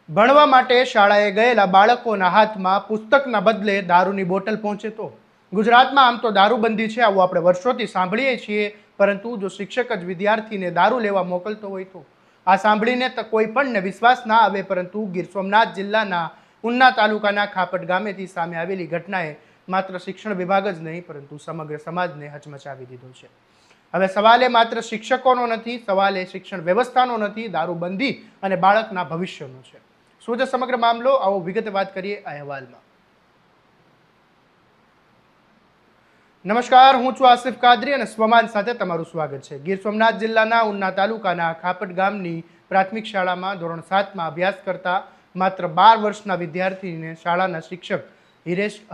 ભણવા માટે શાળાએ ગયેલા બાળકોના હાથમાં પુસ્તકના બદલે દારૂની બોટલ પહોંચે તો ગુજરાતમાં આમ તો દારૂબંધી છે, આવું આપણે વર્ષોથી સાંભળીએ છીએ, પરંતુ જો શિક્ષક જ વિદ્યાર્થીને દારૂ લેવા મોકલતો હોય તો આ સાંભળીને તો કોઈ પણને વિશ્વાસ ના આવે. પરંતુ ગીર સોમનાથ જિલ્લાના ઉના તાલુકાના ખાપટ ગામેથી સામે આવેલી ઘટનાએ માત્ર શિક્ષણ વિભાગ જ નહીં પરંતુ સમગ્ર સમાજને હચમચાવી દીધો છે. હવે સવાલ એ માત્ર શિક્ષકોનો નથી, સવાલ એ શિક્ષણ વ્યવસ્થાનો નથી, દારૂબંધી અને બાળકના ભવિષ્યનો છે. શું છે સમગ્ર મામલો, આવો વિગતે વાત કરીએ આ અહેવાલમાં. નમસ્કાર, હું છું આસિફ કાદરી અને સ્વમાન સાથે તમારું સ્વાગત છે. ગીર સોમનાથ જિલ્લાના ઉના તાલુકાના ખાપટ ગામની પ્રાથમિક શાળામાં ધોરણ 7માં અભ્યાસ કરતા માત્ર 12 વર્ષના વિદ્યાર્થીને શાળાના શિક્ષક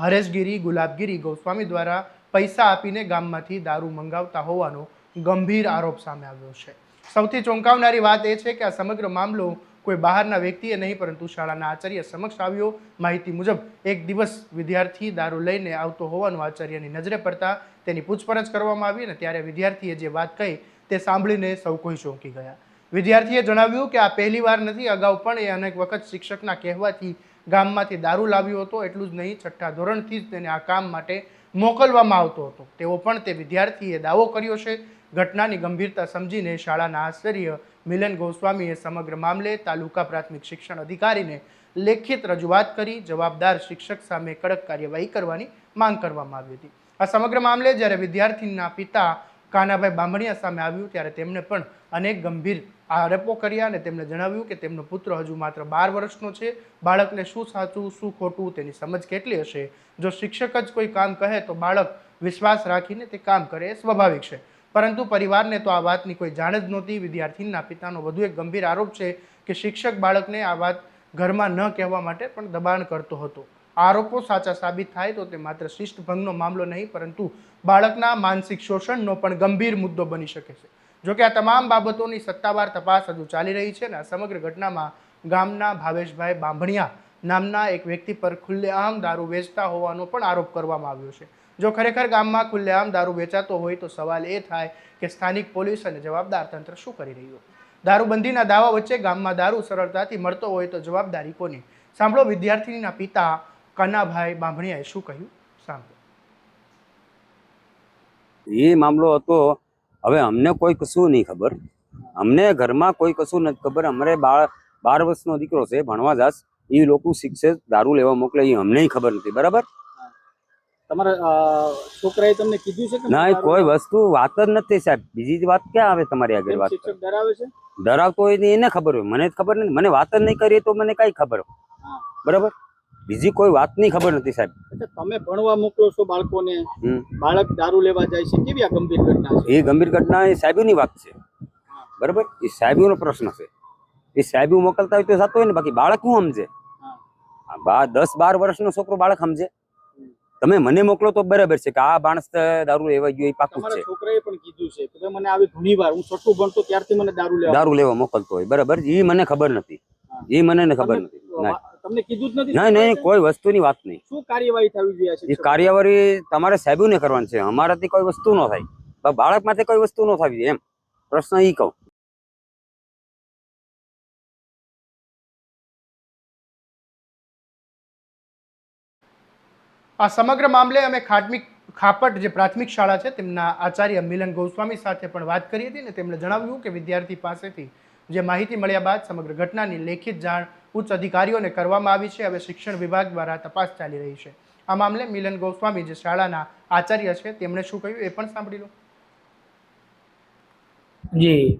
હરેશગીરી ગુલાબગીરી ગોસ્વામી દ્વારા પૈસા આપીને ગામમાંથી દારૂ મંગાવતા હોવાનો ગંભીર આરોપ સામે આવ્યો છે. સૌથી ચોંકાવનારી વાત એ છે કે આ સમગ્ર મામલો કોઈ બહારના વ્યક્તિએ નહીં પરંતુ શાળાના આચાર્ય સમક્ષ આવ્યો. માહિતી મુજબ એક દિવસ વિદ્યાર્થી દારૂ લઈને આવતો હોવાનું આચાર્યની નજરે પડતા તેની પૂછપરછ કરવામાં આવી અને ત્યારે વિદ્યાર્થીએ જે વાત કહી તે સાંભળીને સૌ કોઈ ચોંકી ગયા. વિદ્યાર્થીએ જણાવ્યું કે આ પહેલી વાર નથી, અગાઉ પણ એ અનેક વખત શિક્ષકના કહેવાથી ગામમાંથી દારૂ લાવ્યો હતો. એટલું જ નહીં, 6ઠ્ઠા ધોરણથી જ તેને આ કામ માટે મોકલવામાં આવતો હતો તેવો પણ તે વિદ્યાર્થીએ દાવો કર્યો છે. ઘટનાની ગંભીરતા સમજીને શાળાના આચાર્ય મિલન ગોસ્વામીએ સમગ્ર મામલે તાલુકા પ્રાથમિક શિક્ષણ અધિકારીને લેખિત રજૂઆત કરી જવાબદાર શિક્ષક સામે કડક કાર્યવાહી કરવાની માંગ કરવામાં આવી હતી. આ સમગ્ર મામલે જ્યારે વિદ્યાર્થીના પિતા કાનાભાઈ બામણિયા સામે આવ્યું ત્યારે તેમણે પણ અનેક ગંભીર આરોપો કર્યા અને તેમણે જણાવ્યું કે તેમનો પુત્ર હજુ માત્ર 12 વર્ષનો છે. બાળકને શું સાચું શું ખોટું તેની સમજ કેટલી હશે? જો શિક્ષક જ કોઈ કામ કહે તો બાળક વિશ્વાસ રાખીને તે કામ કરે, એ સ્વાભાવિક છે, પરંતુ પરિવારને તો આ વાતની કોઈ જાણ જ નહોતી. વિદ્યાર્થીના પિતાનો વધુ એક ગંભીર આરોપ છે કે શિક્ષક બાળકને આ વાત ઘરમાં ન કહેવા માટે પણ દબાણ કરતો હતો. આરોપો સાચા સાબિત થાય તો તે માત્ર શિસ્ત ભંગનો મામલો નહીં પરંતુ બાળકના માનસિક શોષણનો પણ ગંભીર મુદ્દો બની શકે છે. જોકે આ તમામ બાબતોની સત્તાવાર તપાસ હજુ ચાલી રહી છે અને આ સમગ્ર ઘટનામાં ગામના ભાવેશભાઈ બાંભણિયા નામના એક વ્યક્તિ પર ખુલ્લેઆમ દારૂ વેચતા હોવાનો પણ આરોપ કરવામાં આવ્યો છે. જો ખરેખર ગામમાં ખુલ્લેઆમ દારૂ વેચાતો હોય તો સવાલ એ થાય કે સ્થાનિક પોલીસ અને જવાબદાર તંત્ર શું કરી રહ્યું? દારૂબંધીના દાવા વચ્ચે ગામમાં દારૂ સરળતાથી મળતો હોય તો જવાબદારી કોની? સાંભળો વિદ્યાર્થીના પિતા કનાભાઈ બાંભણિયાએ શું કહ્યું, સાંભળો. એ મામલો હતો. હવે અમને કોઈ કશું નહીં ખબર, અમને ઘરમાં કોઈ કશું નથી ખબર. અમારે 12 વર્ષનો દીકરો છે, ભણવા જાસ, એ લોકો શિક્ષક દારૂ લેવા મોકલે એ અમને ખબર નથી. બરાબર? તમારા છોકરાએ તમને કીધું છે કે ના, કોઈ વસ્તુ વાત જ નથી સાહેબ. બીજી વાત ક્યાં આવે તમારી આગળ? વાત શિક્ષક ડરાવે છે? ડરાવતો હોય એને ખબર હોય, મને જ ખબર નથી. મને વાત જ નહીં કરી તો મને કઈ ખબર હોય? બરાબર? બીજી કોઈ વાત ની ખબર નથી સાહેબ. તમે ભણવા મોકલો છો બાળકોને, બાળક દારૂ લેવા જાય છે, કેવી આ ગંભીર ઘટના છે? એ ગંભીર ઘટના એ સાહેબની વાત છે. બરાબર? એ સાહેબનો પ્રશ્ન છે. એ સાહેબ મોકલતા હોય તો જતો હોય ને, બાકી બાળક શું સમજે? 10-12 વર્ષનો છોકરો બાળક સમજે? તમે મને મોકલો તો બરાબર છે કે આ માણસ દારૂ લેવા ગયો, એ પાકું છે. છોકરાએ પણ કીધું છે કે મને આવી ઘણીવાર, હું છઠ્ઠું ભણતો ત્યારથી મને દારૂ લેવા મોકલતો હોય. બરાબર? એ મને ખબર નથી, એ મને ખબર નથી. તમને કીધું જ નથી? નહીં, કોઈ વસ્તુની વાત નહીં. શું કાર્યવાહી થવી જોઈએ? એ કાર્યવાહી તમારે સાહેબોને કરવાની છે, અમારાથી કોઈ વસ્તુ ન થાય. બાળક માટે કોઈ વસ્તુ ન થવી એમ પ્રશ્ન ઈ કહું. આ સમગ્ર મામલે અમે ખાપટ જે પ્રાથમિક શાળા છે તેમના આચાર્ય મિલન ગોસ્વામી સાથે પણ વાત કરી હતી અને તેમણે જણાવ્યું કે વિદ્યાર્થી પાસેથી જે માહિતી મળ્યા બાદ સમગ્ર ઘટનાની લેખિત જાણ ઉચ્ચ અધિકારીઓને કરવામાં આવી છે. હવે શિક્ષણ વિભાગ દ્વારા તપાસ ચાલી રહી છે. આ મામલે મિલન ગોસ્વામી જે શાળાના આચાર્ય છે તેમણે શું કહ્યું એ પણ સાંભળી લો. જી,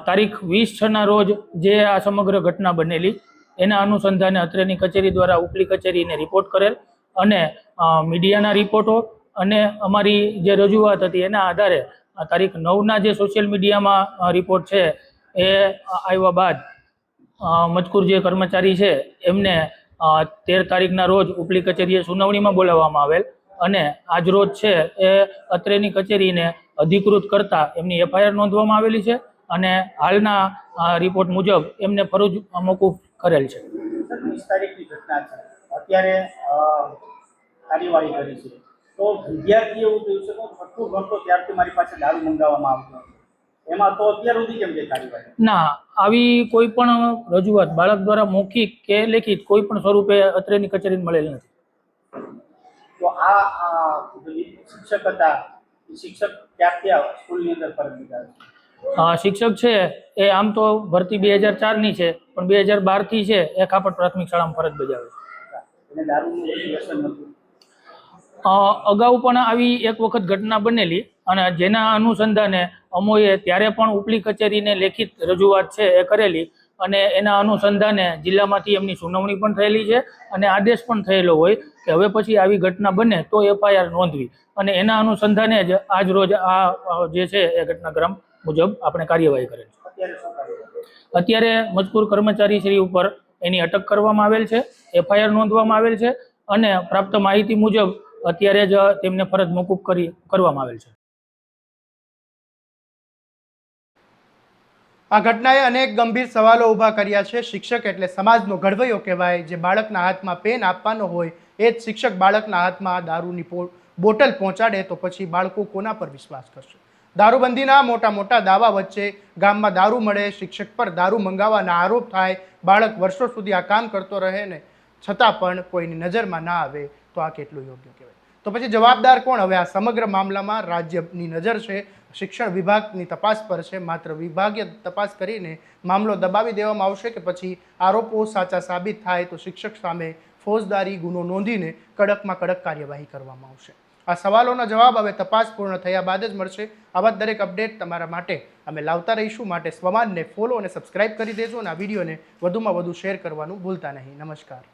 તારીખ 20/6ના રોજ જે આ સમગ્ર ઘટના બનેલી એના અનુસંધાને અત્રેની કચેરી દ્વારા ઉપલી કચેરીને રિપોર્ટ કરેલ અને મીડિયાના રિપોર્ટો અને અમારી જે રજૂઆત હતી એના આધારે તારીખ 9ના જે સોશિયલ મીડિયામાં રિપોર્ટ છે એ આવ્યા બાદ મજકૂર જે કર્મચારી છે એમને 13 તારીખના રોજ ઉપલી કચેરીએ સુનાવણીમાં બોલાવવામાં આવેલ અને આજ રોજ છે એ અત્રેની કચેરીને અધિકૃત કરતા એમની FIR નોંધવામાં આવેલી છે અને હાલના રિપોર્ટ મુજબ એમને ફરજ મોકૂફ કરેલ છે. 20 તારીખની ઘટના છે, અત્યારે કાર્યવાહી કરી છે, તો વિદ્યાર્થી એવું કહ્યું છે કે છઠ્ઠું ભણતો ત્યારથી મારી પાસે દારૂ મંગાવવામાં આવતો, એમાં તો અત્યાર સુધી કેમ કે કાર્યવાહી? ના, આવી કોઈ પણ રજૂઆત બાળક દ્વારા મૌખિક કે લેખિત કોઈ પણ સ્વરૂપે અત્રેની કચેરીને મળેલ નથી. તો આ જે શિક્ષક હતા એ શિક્ષક ક્યારથી આ સ્કૂલની અંદર ફરજ બજાવે છે? શિક્ષક છે એ આમ તો ભરતી 2004ની છે, પણ 2012થી છે એ ખાપટ પ્રાથમિક શાળામાં ફરજ બજાવે છે. એને દારૂનું બધું વ્યસન નહોતું? અગાઉ પણ આવી એક વખત ઘટના બનેલી અને જેના અનુસંધાને અમોએ ત્યારે પણ ઉપલી કચેરીને લેખિત રજૂઆત છે એ કરેલી અને એના અનુસંધાને જિલ્લામાંથી એમની સુનાવણી પણ થયેલી છે અને આદેશ પણ થયેલો હોય કે હવે પછી આવી ઘટના બને તો FIR નોંધવી અને એના અનુસંધાને જ આજ રોજ આ જે છે એ ઘટનાક્રમ મુજબ આપણે કાર્યવાહી કરેલ છે. અત્યારે શું કાર્યવાહી? અત્યારે મજકૂર કર્મચારી શ્રી ઉપર એની અટક કરવામાં આવેલ છે, FIR નોંધવામાં આવેલ છે અને પ્રાપ્ત માહિતી મુજબ અત્યારે જ તેમને ફરજ મોકૂફ કરવામાં આવેલ છે. આ ઘટનાએ અનેક ગંભીર સવાલો ઊભા કર્યા છે. શિક્ષક એટલે સમાજનો ઘડવૈયો કહેવાય. જે બાળકના હાથમાં પેન આપવાનો હોય એ જ શિક્ષક બાળકના હાથમાં દારૂની બોટલ પહોંચાડે તો પછી બાળકો કોના પર વિશ્વાસ કરશે? દારૂબંધીના મોટા મોટા દાવા વચ્ચે ગામમાં દારૂ મળે, શિક્ષક પર દારૂ મંગાવવાના આરોપ થાય, બાળક વર્ષો સુધી આ કામ કરતો રહે ને છતાં પણ કોઈની નજરમાં ના આવે તો આ કેટલું યોગ્ય કહેવાય? તો પછી જવાબદાર કોણ? હવે આ સમગ્ર મામલામાં રાજ્યની નજર છે, શિક્ષણ વિભાગની તપાસ પર છે. માત્ર વિભાગીય તપાસ કરીને મામલો દબાવી દેવામાં આવશે કે પછી આરોપો સાચા સાબિત થાય તો શિક્ષક સામે ફોજદારી ગુનો નોંધીને કડકમાં કડક કાર્યવાહી કરવામાં આવશે? આ સવાલોના જવાબ હવે તપાસ પૂર્ણ થયા બાદ જ મળશે. આવા દરેક અપડેટ તમારા માટે અમે લાવતા રહીશું. માટે સ્વમાનને ફોલો અને સબસ્ક્રાઇબ કરી દેજો અને આ વિડીયોને વધુમાં વધુ શેર કરવાનું ભૂલતા નહીં. નમસ્કાર.